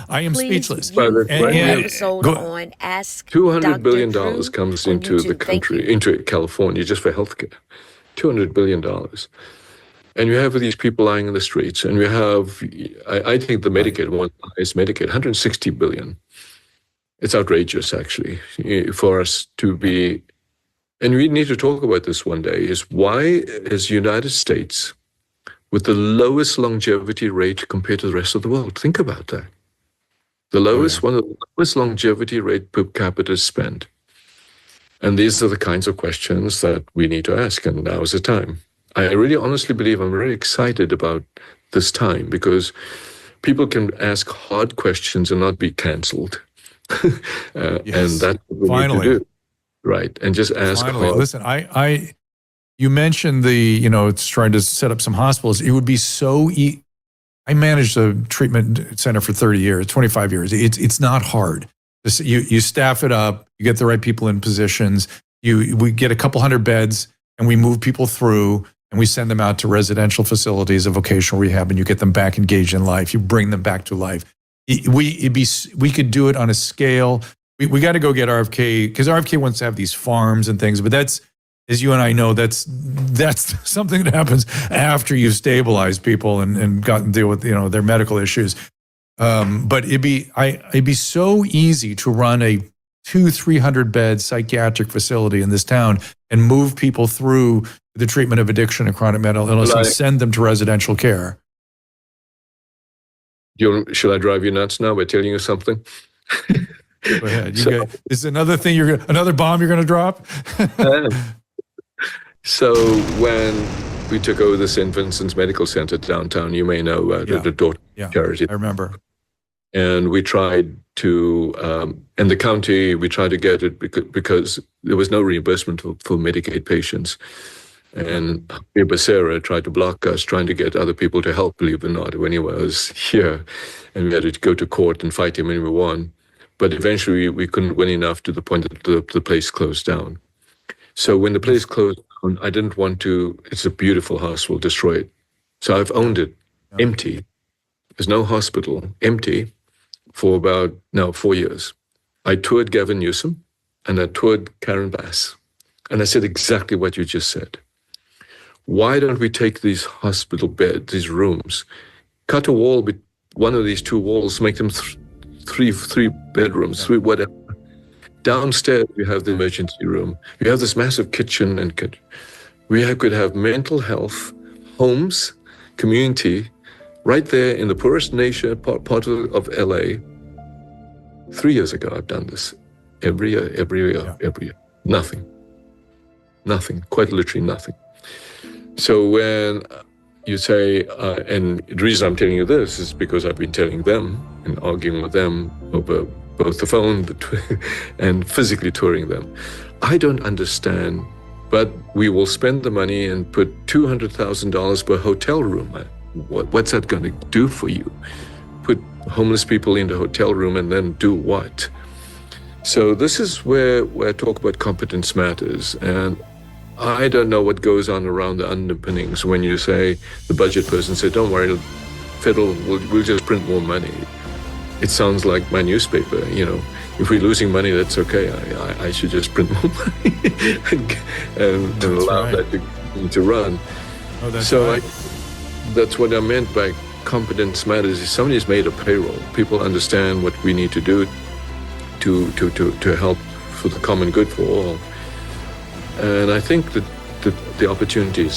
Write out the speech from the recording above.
I am Please speechless. view the Right. episode Go- on Ask $200 Dr. billion Drew comes on into the YouTube. Thank country, you. into California, just for healthcare. $200 billion. And you have these people lying in the streets, and we have, I think the Medicaid one is Medicaid, $160 billion. It's outrageous, actually, for us to be, and we need to talk about this one day, is why is the United States with the lowest longevity rate compared to the rest of the world? Think about that. The lowest, one of the lowest longevity rate per capita spend. And these are the kinds of questions that we need to ask, and now is the time. I really honestly believe I'm very excited about this time because people can ask hard questions and not be canceled. And that's what we need to do. Right. And just ask hard. Listen, you mentioned it's trying to set up some hospitals. It would be so I managed a treatment center for 30 years, 25 years. It's not hard. You staff it up, you get the right people in positions, we get a couple hundred beds and we move people through and we send them out to residential facilities of vocational rehab and you get them back engaged in life. You bring them back to life. We could do it on a scale. We got to go get RFK because RFK wants to have these farms and things, but that's, as you and I know, that's something that happens after you've stabilized people and gotten to deal with their medical issues. But it'd be so easy to run a 200-300 bed psychiatric facility in this town and move people through the treatment of addiction and chronic mental illness and send them to residential care. Should I drive you nuts now by telling you something? Go ahead. Is another thing another bomb you're going to drop? So when we took over the St. Vincent's Medical Center downtown, you may know the Deut charity. I remember. And we tried to, in the county, we tried to get it because there was no reimbursement for Medicaid patients. And Becerra tried to block us, trying to get other people to help, believe it or not, when he was here. And we had to go to court and fight him, and we won. But eventually we couldn't win enough to the point that the place closed down. So when the place closed down, I didn't want to, it's a beautiful hospital, destroy it. So I've owned it empty. There's no hospital, empty, for about 4 years. I toured Gavin Newsom and I toured Karen Bass. And I said exactly what you just said. Why don't we take these hospital beds, these rooms, cut a wall, one of these two walls, make them three bedrooms, three whatever. Downstairs, we have the emergency room. We have this massive kitchen and we could have mental health, homes, community, right there in the poorest nation, part of LA. 3 years ago, I've done this. Every year. Nothing, quite literally nothing. So when you say, and the reason I'm telling you this is because I've been telling them and arguing with them over both the phone and physically touring them. I don't understand, but we will spend the money and put $200,000 per hotel room. What's that going to do for you? Put homeless people in the hotel room and then do what? So this is where I talk about competence matters. And I don't know what goes on around the underpinnings when you say, the budget person said, don't worry, federal, we'll just print more money. It sounds like my newspaper, if we're losing money, that's okay. I should just print more money and allow that to run. Oh, that's so right. That's what I meant by competence matters. If somebody's made a payroll, people understand what we need to do to help for the common good for all. And I think that the opportunities